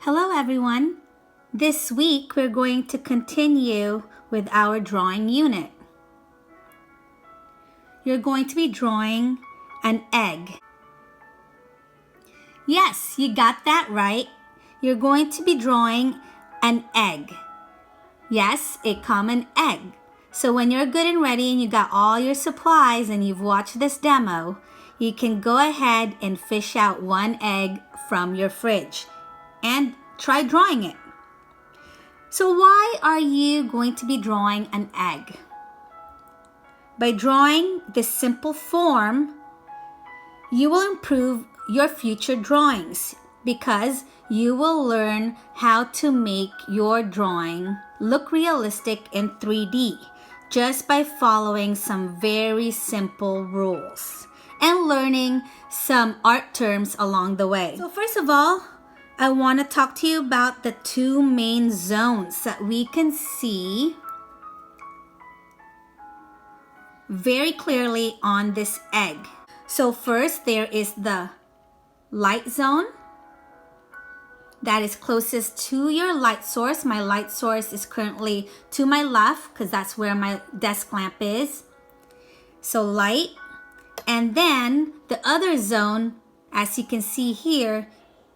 Hello everyone! This week we're going to continue with our drawing unit. You're going to be drawing an egg. Yes, you got that right. You're going to be drawing an egg. Yes, a common egg. So when you're good and ready and you got all your supplies and you've watched this demo, you can go ahead and fish out one egg from your fridge and try drawing it. So why are you going to be drawing an egg? By drawing this simple form, you will improve your future drawings because you will learn how to make your drawing look realistic in 3D just by following some very simple rules and learning some art terms along the way. So first of all, I want to talk to you about the two main zones that we can see very clearly on this egg. So first, there is the light zone that is closest to your light source. My light source is currently to my left because that's where my desk lamp is. So light. And then the other zone, as you can see here,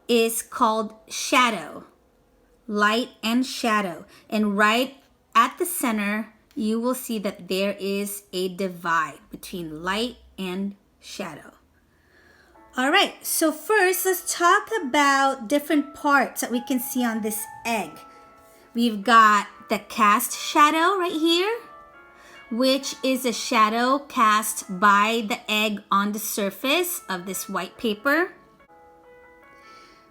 is called shadow. Light and shadow. And right at the center, you will see that there is a divide between light and shadow. All right, so first let's talk about different parts that we can see on this egg. We've got the cast shadow right here, which is a shadow cast by the egg on the surface of this white paper.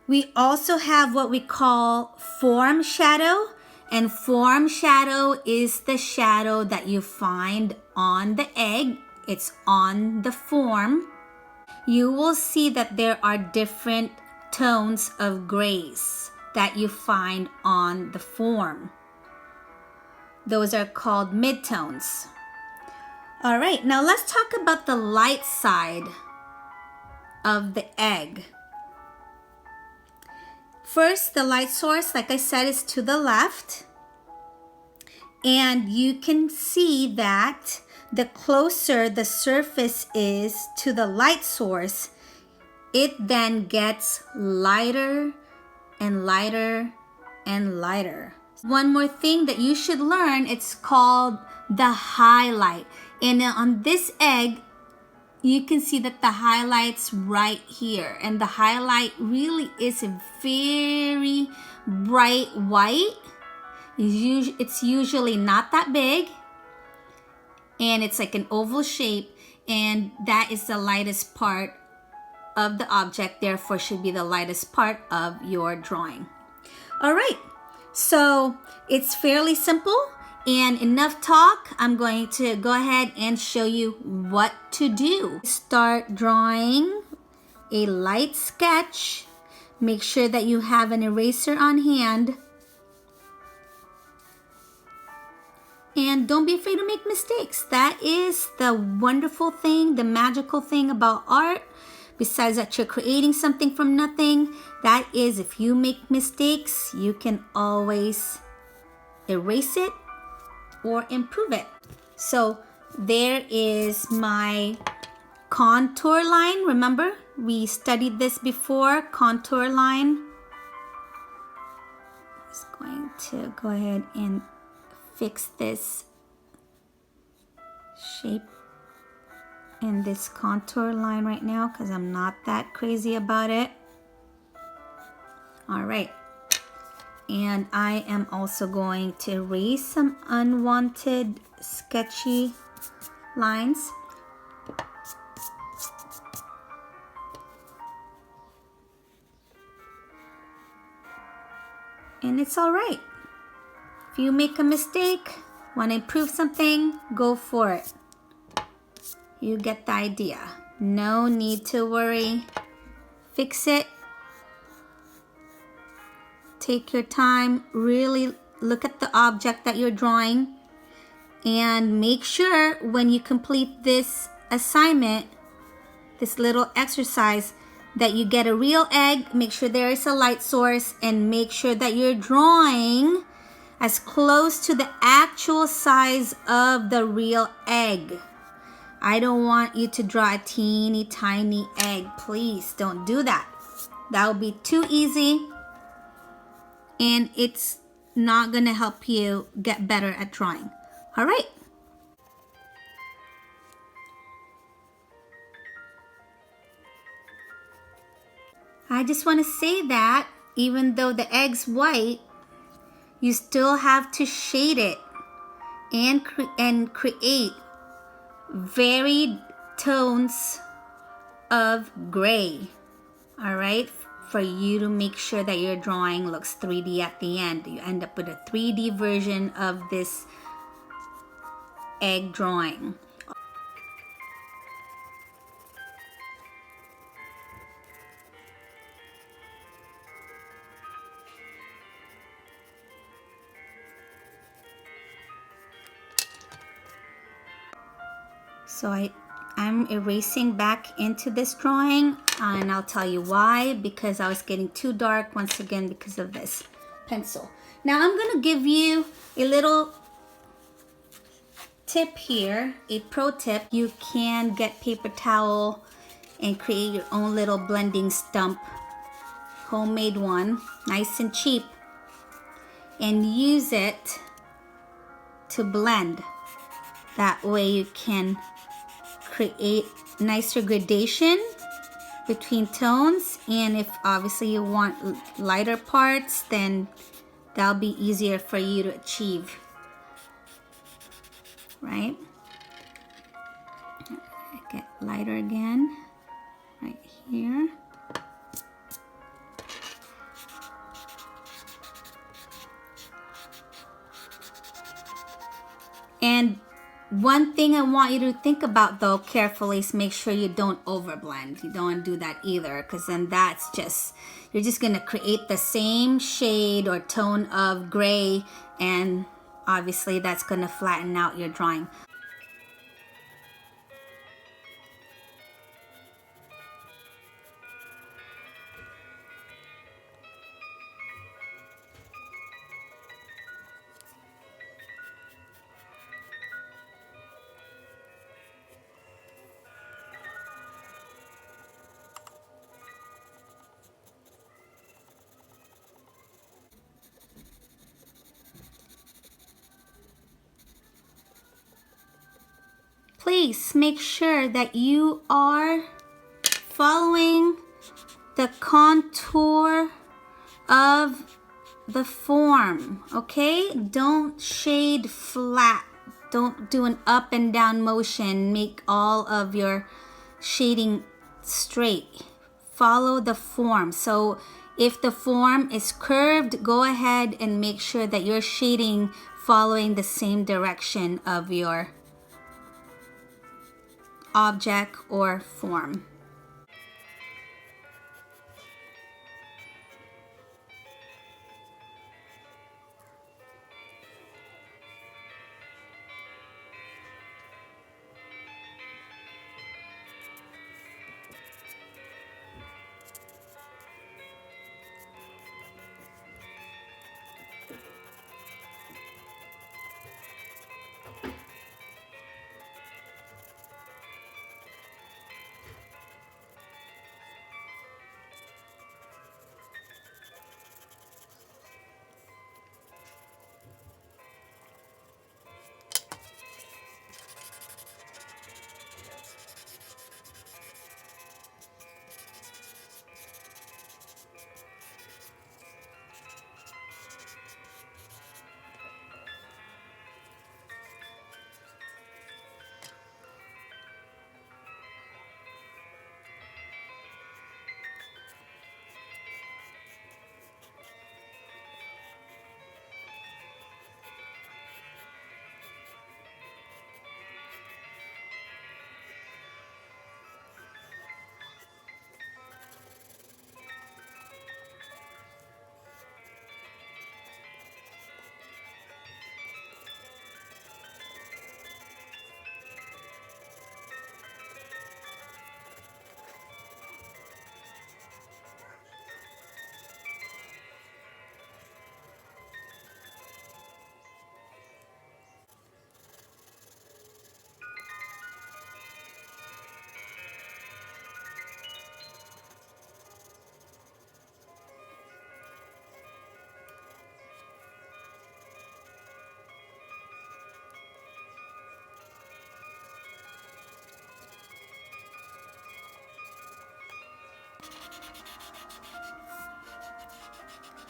We also have what we call form shadow, and form shadow is the shadow that you find on the egg. It's on the form. You will see that there are different tones of grays that you find on the form. Those are called midtones. All right, now let's talk about the light side of the egg. First, the light source, like I said, is to the left. And you can see that the closer the surface is to the light source, it then gets lighter and lighter and lighter. One more thing that you should learn, it's called the highlight. And on this egg, you can see that the highlight's right here. And the highlight really is a very bright white. It's usually not that big. And it's like an oval shape. And that is the lightest part of the object. Therefore, should be the lightest part of your drawing. All right. So it's fairly simple. And enough talk, I'm going to go ahead and show you what to do. Start drawing a light sketch. Make sure that you have an eraser on hand. And don't be afraid to make mistakes. That is the wonderful thing, the magical thing about art. Besides that you're creating something from nothing, that is if you make mistakes, you can always erase it or improve it. So there is my contour line. Remember, we studied this before, contour line. Just going to go ahead and fix this shape in this contour line right now because I'm not that crazy about it. All right. And I am also going to erase some unwanted sketchy lines. And it's all right. If you make a mistake, want to improve something, go for it. You get the idea. No need to worry. Fix it. Take your time, really look at the object that you're drawing, and make sure when you complete this assignment, this little exercise, that you get a real egg, make sure there is a light source, and make sure that you're drawing as close to the actual size of the real egg. I don't want you to draw a teeny tiny egg. Please don't do that. That would be too easy, and it's not gonna help you get better at drawing. All right. I just want to say that even though the egg's white, you still have to shade it and create varied tones of gray. All right, for you to make sure that your drawing looks 3D at the end. You end up with a 3D version of this egg drawing. So I'm erasing back into this drawing, and I'll tell you why, because I was getting too dark once again because of this pencil. Now I'm gonna give you a little tip here, a pro tip. You can get paper towel and create your own little blending stump, homemade one, nice and cheap, and use it to blend. That way you can create nicer gradation between tones, and if obviously you want lighter parts, then that'll be easier for you to achieve, right? Get lighter again right here. And one thing I want you to think about though carefully is make sure you don't overblend. You don't want to do that either, because then that's just, you're just going to create the same shade or tone of gray, and obviously that's going to flatten out your drawing. Please make sure that you are following the contour of the form, okay? Don't shade flat. Don't do an up and down motion. Make all of your shading straight. Follow the form. So if the form is curved, go ahead and make sure that you're shading following the same direction of your object or form.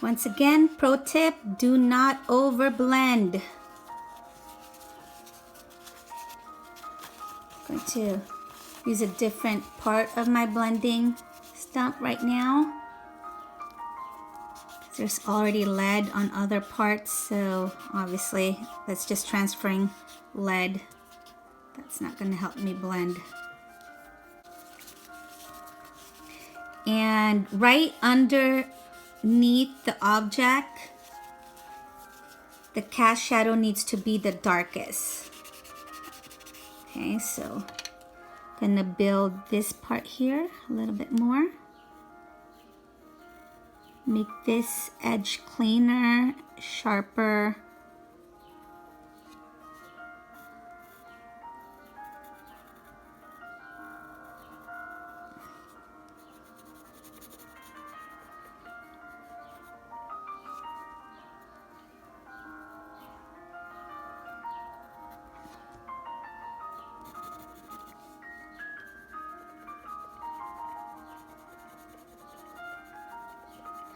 Once again, pro tip, do not over blend. I'm going to use a different part of my blending stump right now. There's already lead on other parts, so obviously that's just transferring lead. That's not going to help me blend. And right underneath the object, the cast shadow needs to be the darkest. Okay, so I'm gonna build this part here a little bit more. Make this edge cleaner, sharper.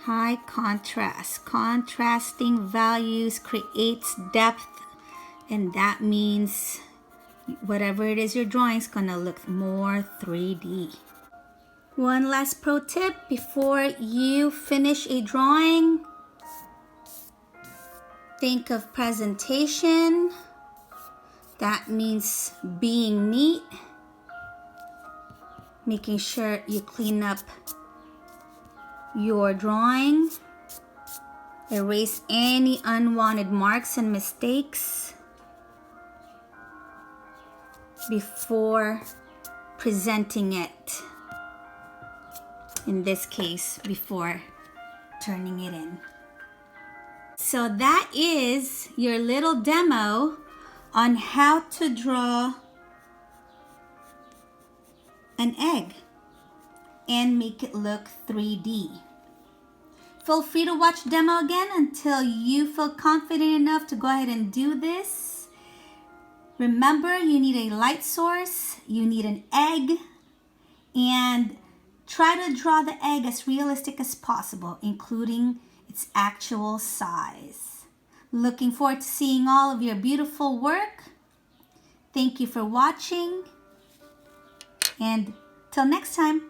High contrast. Contrasting values creates depth, and that means whatever it is you're drawing is gonna look more 3D. One last pro tip before you finish a drawing. Think of presentation. That means being neat, making sure you clean up your drawing, erase any unwanted marks and mistakes before presenting it. In this case, before turning it in. So that is your little demo on how to draw an egg and make it look 3D. Feel free to watch the demo again until you feel confident enough to go ahead and do this. Remember, you need a light source, you need an egg, and try to draw the egg as realistic as possible, including its actual size. Looking forward to seeing all of your beautiful work. Thank you for watching, and till next time.